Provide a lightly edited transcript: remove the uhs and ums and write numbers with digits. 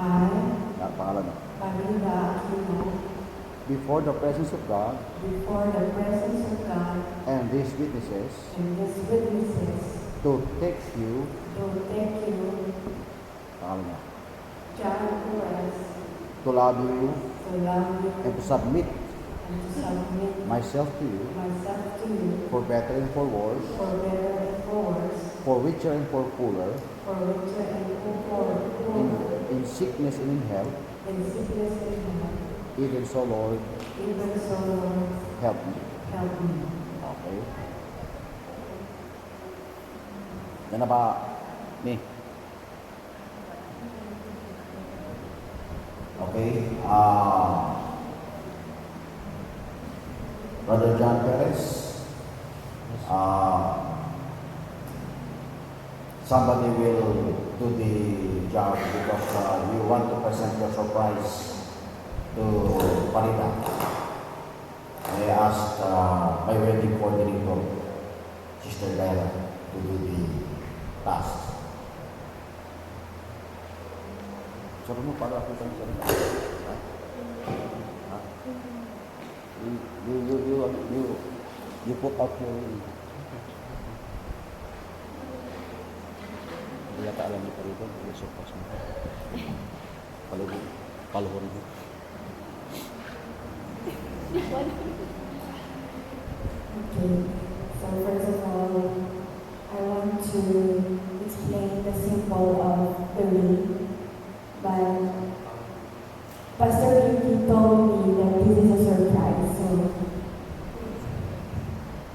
I, Pangalan mo. Marinda Aquino, Before the presence of God before the presence of God and these witnesses, and His witnesses, to take you, to take you, pangalan mo, John Perez, to love you to love you and to submit and to submit myself to you, myself to you, for better and for worse, for better and for worse, for richer and for poorer, for richer and for poorer, in sickness and in health, in sickness and health. even so, Lord, Even so, Lord, help me. help me. Okay? Yan na ba? Ni? Okay? Brother John Perez, somebody will do the job because you want to present your surprise to Parida. I asked my wedding coordinator, Sister Gaila, to do the task. Sabi mo, para ako sa sarili. Ha? You put up your... Hindi yata alam niyo pa rito, yung surprise mo. Paluhon mo. Okay. So first of